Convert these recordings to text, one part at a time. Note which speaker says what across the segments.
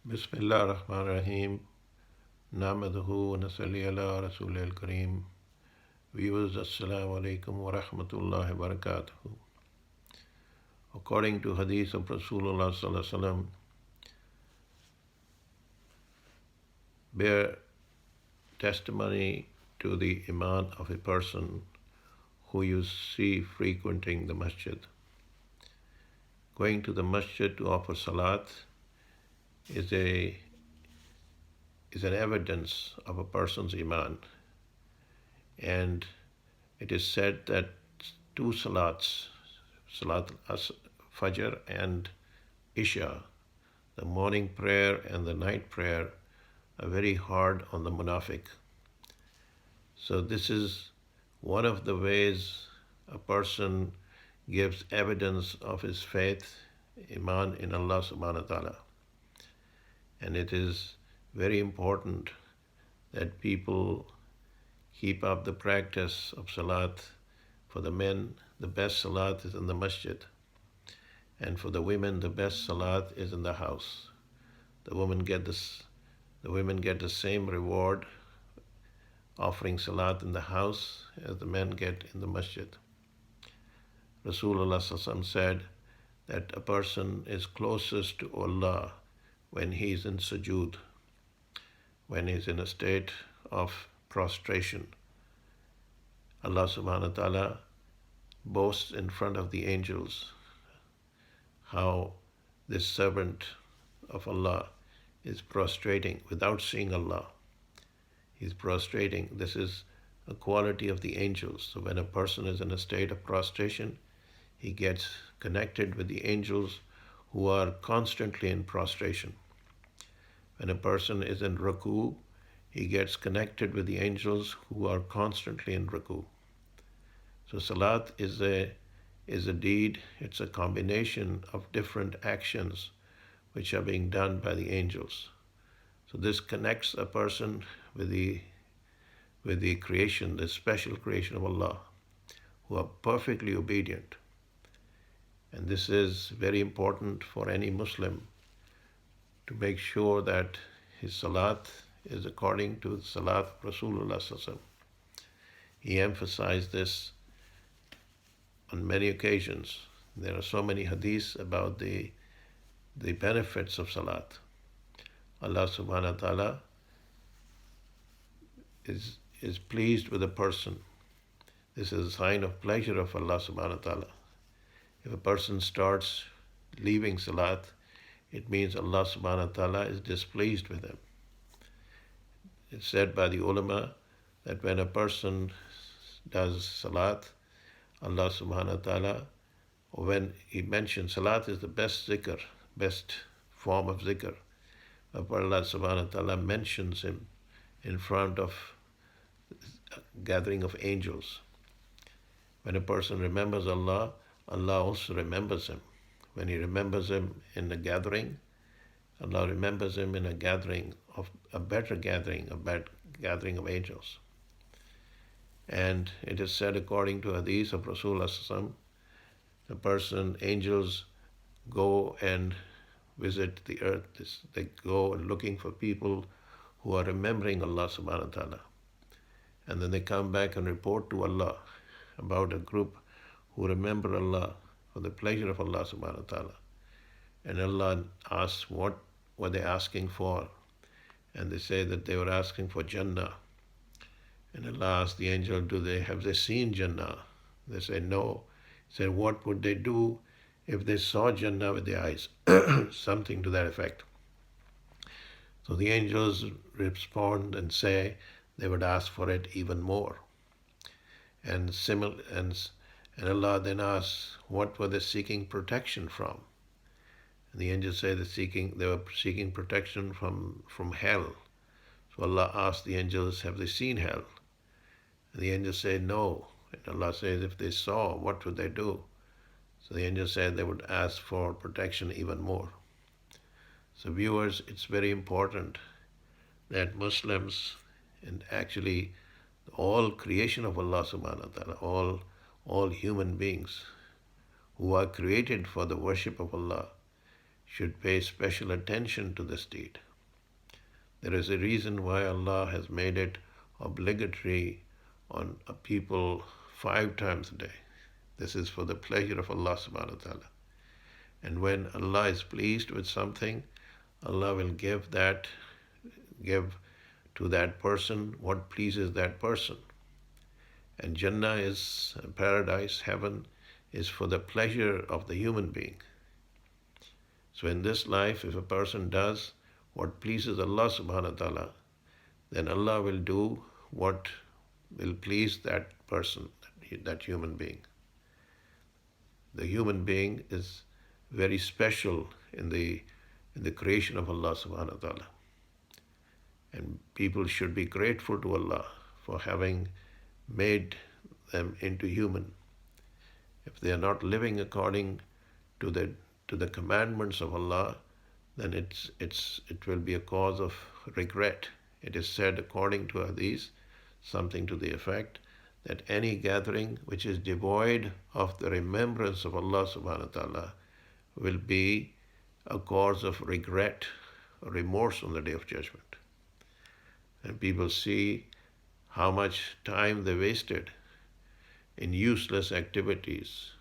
Speaker 1: Bismillah ar-Rahman ar-Rahim. Namaduhu wa nasalli ala Rasul al-Kareem. Viewers, Assalamu alaikum wa rahmatullahi wa barakatuhu. According to Hadith of Rasulullah sallallahu alaihi wasallam, bear testimony to the iman of a person who you see frequenting the masjid. Going to the masjid to offer salat is an evidence of a person's iman. And it is said that two salats, Salat Fajr and Isha, the morning prayer and the night prayer, are very hard on the munafiq. So this is one of the ways a person gives evidence of his faith, iman in Allah subhanahu wa ta'ala. And it is very important that people keep up the practice of salat. For the men, the best salat is in the masjid. And for the women, the best salat is in the house. The women get the same reward offering salat in the house as the men get in the masjid. Rasulullah sallallahu alaihi wasallam said that a person is closest to Allah when he is in sujood, when he is in a state of prostration. Allah subhanahu wa ta'ala boasts in front of the angels how this servant of Allah is prostrating without seeing Allah. He's prostrating. This is a quality of the angels. So when a person is in a state of prostration, he gets connected with the angels who are constantly in prostration. When a person is in ruku, he gets connected with the angels who are constantly in ruku. So salat is a deed, it's a combination of different actions which are being done by the angels. So this connects a person with the creation, the special creation of Allah, who are perfectly obedient. And this is very important for any Muslim to make sure that his salat is according to the salat of Rasulullah sallallahu alaihi wasallam. He emphasized this on many occasions. There are so many hadiths about the benefits of salat. Allah subhanahu wa ta'ala is pleased with a person. This is a sign of pleasure of Allah subhanahu wa ta'ala. If a person starts leaving salat, it means Allah subhanahu wa ta'ala is displeased with him. It's said by the ulama that when a person does salat, Allah subhanahu wa ta'ala, when he mentions salat is the best zikr, best form of zikr. But Allah subhanahu wa ta'ala mentions him in front of a gathering of angels. When a person remembers Allah, Allah also remembers him. When he remembers him in a gathering, Allah remembers him in a gathering of a better gathering, gathering of angels. And it is said according to hadith of Rasulullah sallallahu alaihi wasallam, angels go and visit the earth. They go looking for people who are remembering Allah subhanahu wa ta'ala. And then they come back and report to Allah about a group who remember Allah for the pleasure of Allah subhanahu wa ta'ala. And Allah asks, what were they asking for? And they say that they were asking for Jannah. And Allah asked the angel, have they seen Jannah? They say, no. He said, what would they do if they saw Jannah with their eyes? Something to that effect. So the angels respond and say they would ask for it even more. And Allah then asks, what were they seeking protection from? And the angels say they were seeking protection from hell. So Allah asked the angels, have they seen hell? And the angels say, no. And Allah says, if they saw, what would they do? So the angels said they would ask for protection even more. So viewers, it's very important that Muslims, and actually all creation of Allah subhanahu wa ta'ala, all human beings who are created for the worship of Allah, should pay special attention to this deed. There is a reason why Allah has made it obligatory on a people 5 times a day. This is for the pleasure of Allah subhanahu wa ta'ala. And when Allah is pleased with something, Allah will give to that person what pleases that person. And Jannah is paradise, heaven is for the pleasure of the human being. So in this life, if a person does what pleases Allah subhanahu wa ta'ala, then Allah will do what will please that person, that human being. The human being is very special in the creation of Allah subhanahu wa ta'ala. And people should be grateful to Allah for having made them into human. If they are not living according to the commandments of Allah, then it will be a cause of regret. It is said according to Hadith, something to the effect that any gathering which is devoid of the remembrance of Allah subhanahu wa ta'ala will be a cause of regret or remorse on the Day of Judgment. And people see how much time they wasted in useless activities,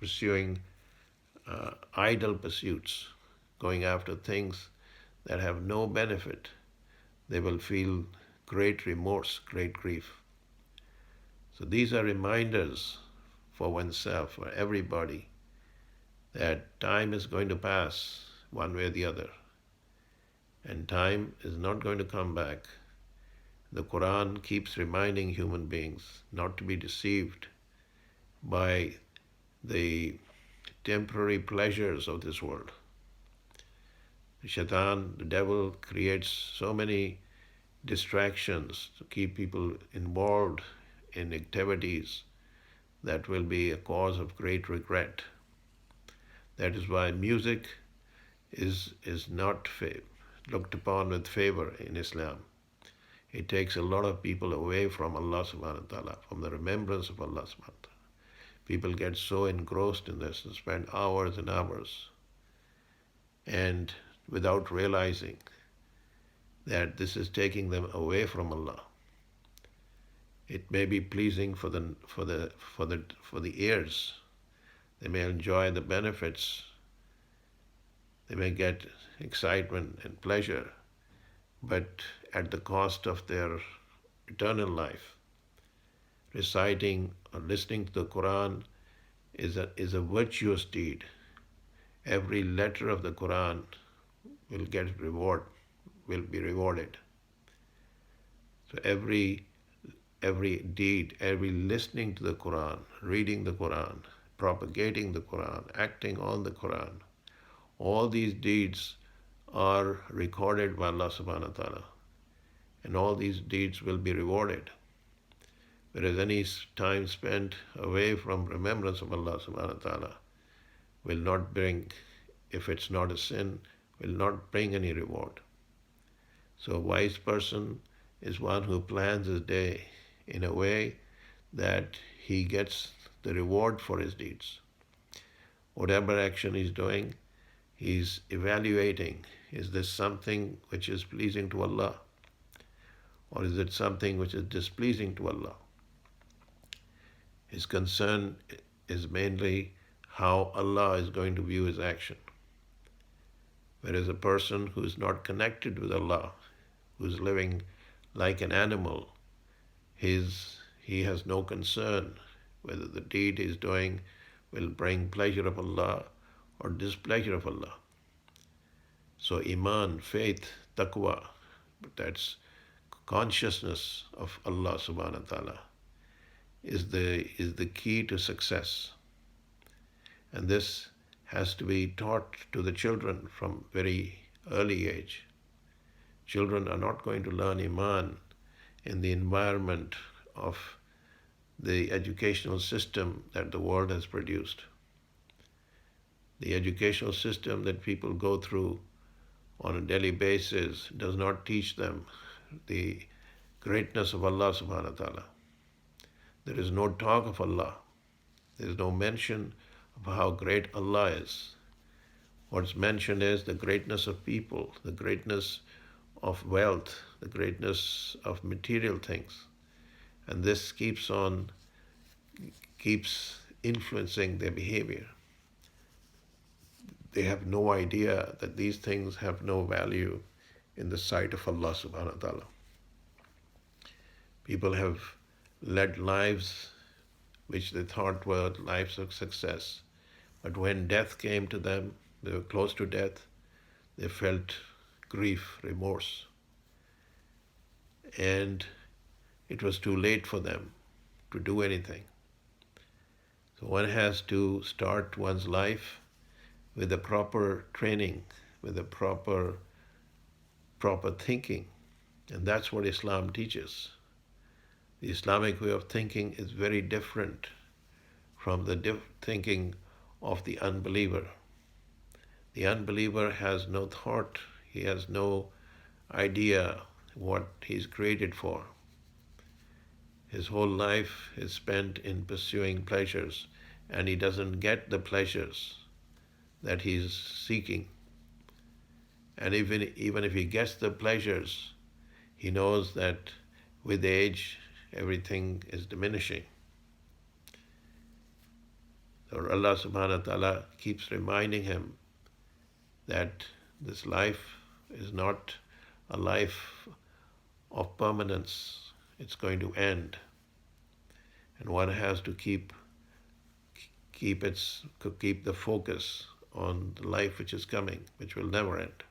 Speaker 1: pursuing idle pursuits, going after things that have no benefit. They will feel great remorse, great grief. So these are reminders for oneself, for everybody, that time is going to pass one way or the other. And time is not going to come back. The Quran keeps reminding human beings not to be deceived by the temporary pleasures of this world. The Shaitan, the devil, creates so many distractions to keep people involved in activities that will be a cause of great regret. That is why music is not looked upon with favor in Islam. It takes a lot of people away from Allah subhanahu wa ta'ala, from the remembrance of Allah subhanahu wa ta'ala. People get so engrossed in this and spend hours and hours, and without realizing that this is taking them away from Allah. It may be pleasing for the ears. They may enjoy the benefits. They may get excitement and pleasure, but at the cost of their eternal life. Reciting or listening to the Quran is a virtuous deed. Every letter of the Quran will be rewarded. So every deed, every listening to the Quran, reading the Quran, propagating the Quran, acting on the Quran, all these deeds are recorded by Allah subhanahu wa ta'ala. And all these deeds will be rewarded. Whereas any time spent away from remembrance of Allah subhanahu wa ta'ala will not bring, if it's not a sin, will not bring any reward. So a wise person is one who plans his day in a way that he gets the reward for his deeds. Whatever action he's doing, he's evaluating, is this something which is pleasing to Allah? Or is it something which is displeasing to Allah? His concern is mainly how Allah is going to view his action. Whereas a person who is not connected with Allah, who is living like an animal, he has no concern whether the deed he is doing will bring pleasure of Allah or displeasure of Allah. So Iman, faith, taqwa, that's consciousness of Allah subhanahu wa ta'ala, is the key to success. And this has to be taught to the children from very early age. Children are not going to learn Iman in the environment of the educational system that the world has produced. The educational system that people go through on a daily basis does not teach them the greatness of Allah subhanahu wa ta'ala. There is no talk of Allah. There is no mention of how great Allah is. What's mentioned is the greatness of people, the greatness of wealth, the greatness of material things. And this keeps influencing their behavior. They have no idea that these things have no value in the sight of Allah subhanahu wa ta'ala. People have led lives which they thought were lives of success. But when death came to them, they were close to death, they felt grief, remorse. And it was too late for them to do anything. So one has to start one's life with the proper training, with the proper thinking. And that's what Islam teaches. The Islamic way of thinking is very different from the thinking of the unbeliever. The unbeliever has no thought, he has no idea what he's created for. His whole life is spent in pursuing pleasures, and he doesn't get the pleasures that he's seeking. And even if he gets the pleasures, he knows that with age, everything is diminishing. So Allah subhanahu wa ta'ala keeps reminding him that this life is not a life of permanence. It's going to end. And one has to keep the focus on the life which is coming, which will never end.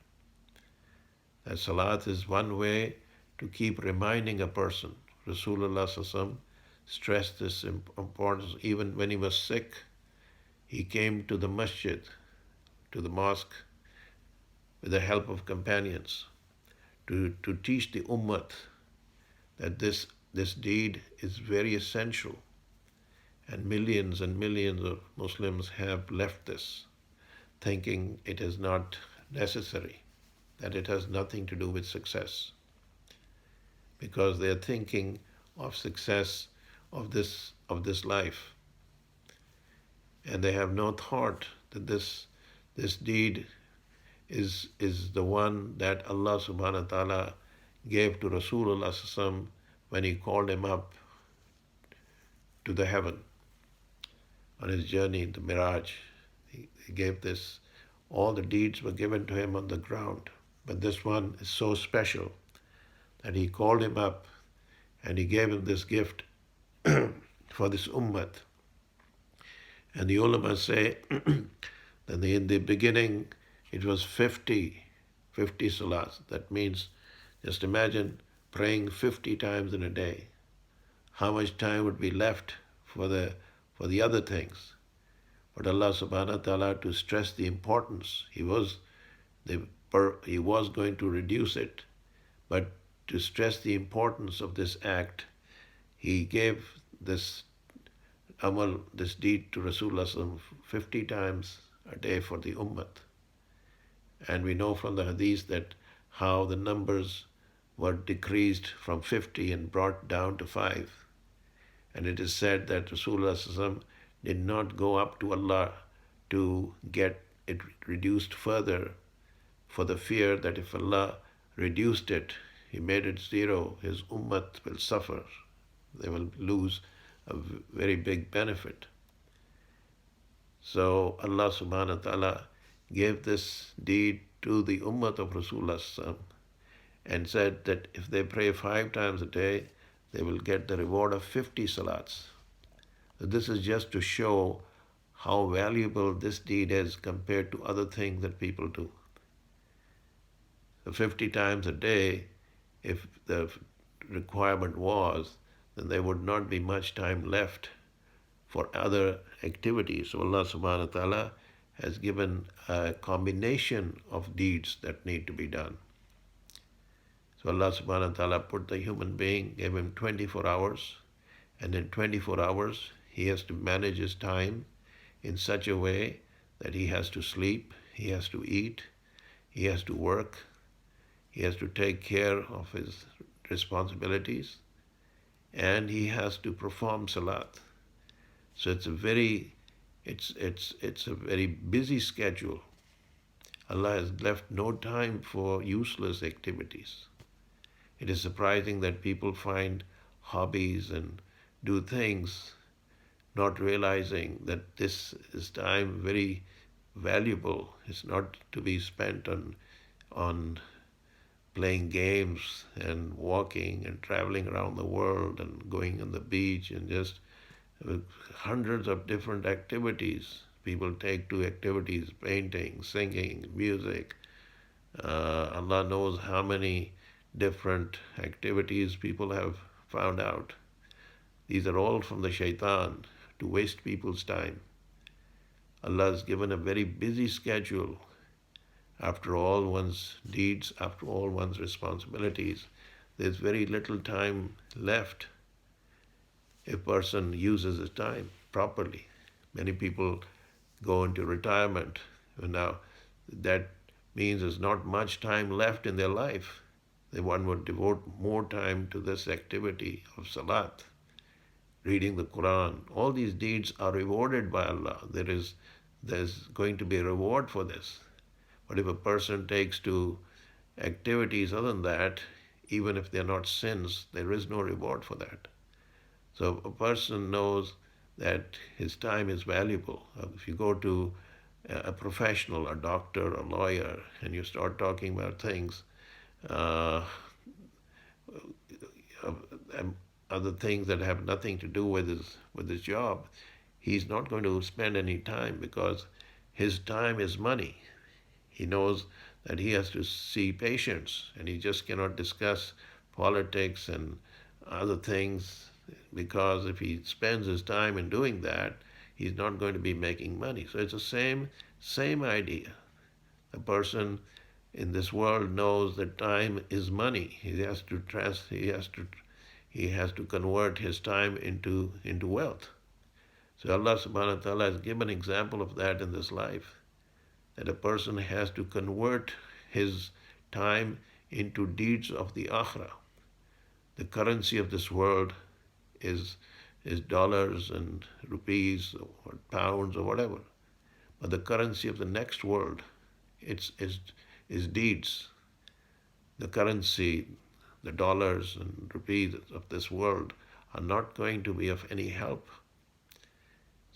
Speaker 1: That salat is one way to keep reminding a person. Rasulullah sallallahu alaihi wasallam stressed this importance. Even when he was sick, he came to the masjid, to the mosque, with the help of companions, to teach the ummah that this deed is very essential. And millions of Muslims have left this, thinking it is not necessary, that it has nothing to do with success. Because they are thinking of success of this life. And they have no thought that this deed is the one that Allah subhanahu wa ta'ala gave to Rasulullah sallallahu alaihi wasallam when he called him up to the heaven on his journey, the Miraj. He gave this, all the deeds were given to him on the ground. But this one is so special that he called him up and he gave him this gift for this ummah. And the ulama say that in the beginning it was 50 salats. That means, just imagine praying 50 times in a day. How much time would be left for the other things? But Allah subhanahu wa ta'ala, to stress the importance, he was going to reduce it, but to stress the importance of this act, he gave this amal, this deed to Rasulullah sallallahu alaihi wasallam 50 times a day for the ummah. And we know from the hadith that how the numbers were decreased from 50 and brought down to 5. And it is said that Rasulullah sallallahu alaihi wasallam did not go up to Allah to get it reduced further, for the fear that if Allah reduced it, He made it 0, his ummah will suffer. They will lose a very big benefit. So Allah subhanahu wa ta'ala gave this deed to the ummah of Rasulullah sallallahu alaihi wasallam and said that if they pray 5 times a day, they will get the reward of 50 salats. So this is just to show how valuable this deed is compared to other things that people do. So 50 times a day, if the requirement was, then there would not be much time left for other activities. So Allah subhanahu wa ta'ala has given a combination of deeds that need to be done. So Allah subhanahu wa ta'ala put the human being, gave him 24 hours, and in 24 hours he has to manage his time in such a way that he has to sleep, he has to eat, he has to work, he has to take care of his responsibilities, and he has to perform salat. So it's a very busy schedule. Allah has left no time for useless activities. It is surprising that people find hobbies and do things not realizing that this is time very valuable. It's not to be spent on playing games and walking and traveling around the world and going on the beach and just hundreds of different activities. People take to activities, painting, singing, music. Allah knows how many different activities people have found out. These are all from the shaitan to waste people's time. Allah has given a very busy schedule. After all one's deeds, after all one's responsibilities, there's very little time left if a person uses his time properly. Many people go into retirement. And now that means there's not much time left in their life. One would devote more time to this activity of salat, reading the Quran. All these deeds are rewarded by Allah. There's going to be a reward for this. But if a person takes to activities other than that, even if they're not sins, there is no reward for that. So a person knows that his time is valuable. If you go to a professional, a doctor, a lawyer, and you start talking about things, uh, other things that have nothing to do with his job, he's not going to spend any time because his time is money. He knows that he has to see patients and he just cannot discuss politics and other things because if he spends his time in doing that, he's not going to be making money. So it's the same idea. A person in this world knows that time is money. He has to convert his time into wealth. So Allah subhanahu wa ta'ala has given an example of that in this life. That a person has to convert his time into deeds of the akhirah. The currency of this world is dollars and rupees or pounds or whatever. But the currency of the next world is deeds. The currency, the dollars and rupees of this world are not going to be of any help.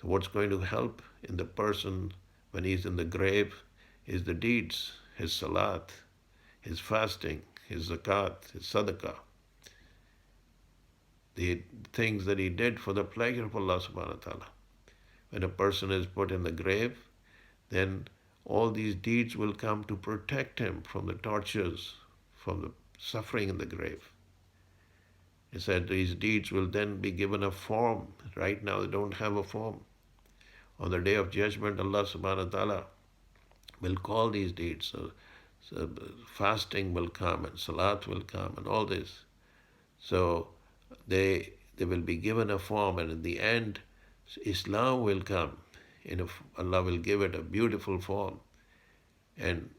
Speaker 1: So what's going to help in the person when he's in the grave is the deeds, his salat, his fasting, his zakat, his sadaqah. The things that he did for the pleasure of Allah subhanahu wa ta'ala. When a person is put in the grave, then all these deeds will come to protect him from the tortures, from the suffering in the grave. He said these deeds will then be given a form. Right now they don't have a form. On the day of judgment, Allah subhanahu wa ta'ala will call these deeds. So fasting will come and salat will come and all this. So they will be given a form, and in the end, Islam will come. Allah will give it a beautiful form. And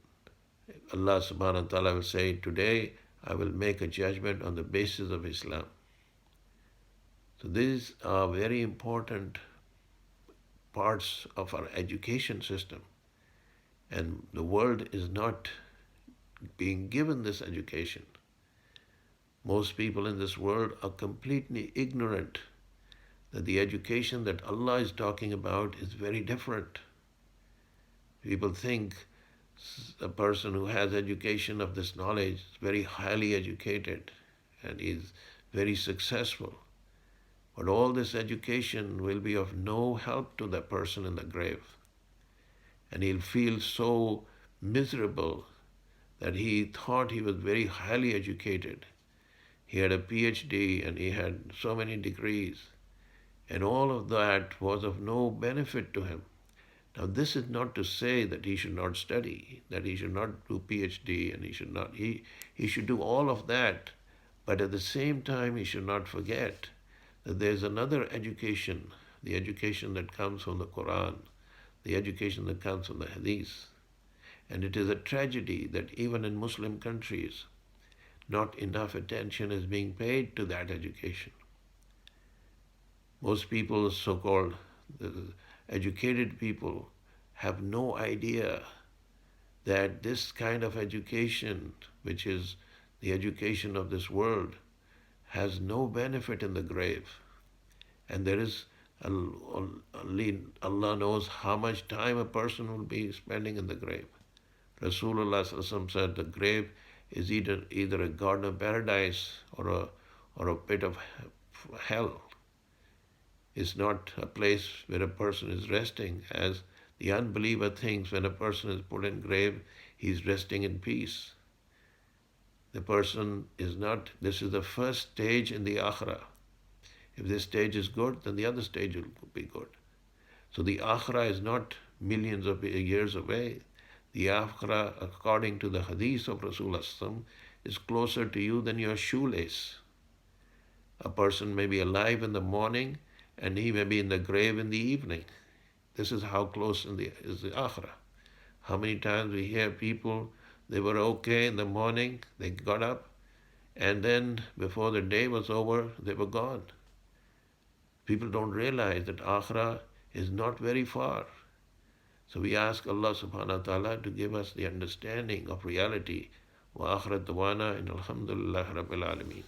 Speaker 1: Allah subhanahu wa ta'ala will say, today I will make a judgment on the basis of Islam. So these are very important parts of our education system. And the world is not being given this education. Most people in this world are completely ignorant that the education that Allah is talking about is very different. People think a person who has education of this knowledge is very highly educated and is very successful. But all this education will be of no help to that person in the grave. And he'll feel so miserable that he thought he was very highly educated. He had a PhD and he had so many degrees. And all of that was of no benefit to him. Now, this is not to say that he should not study, that he should not do PhD, and he should do all of that. But at the same time, he should not forget that there's another education, the education that comes from the Quran, the education that comes from the Hadith. And it is a tragedy that even in Muslim countries, not enough attention is being paid to that education. Most people, so-called educated people, have no idea that this kind of education, which is the education of this world, has no benefit in the grave. And there is only Allah knows how much time a person will be spending in the grave. Rasulullah said the grave is either a garden of paradise or a pit of hell. It's not a place where a person is resting, as the unbeliever thinks when a person is put in grave, he's resting in peace. The person is not, this is the first stage in the akhirah. If this stage is good, then the other stage will be good. So the akhirah is not millions of years away. The akhirah, according to the hadith of Rasulullah, is closer to you than your shoelace. A person may be alive in the morning and he may be in the grave in the evening. This is how close is the akhirah. How many times we hear people, they were okay in the morning, they got up, and then before the day was over, they were gone. People don't realize that akhirah is not very far. So we ask Allah subhanahu wa ta'ala to give us the understanding of reality. Wa akhirat dawana in alhamdulillah rabbil alameen.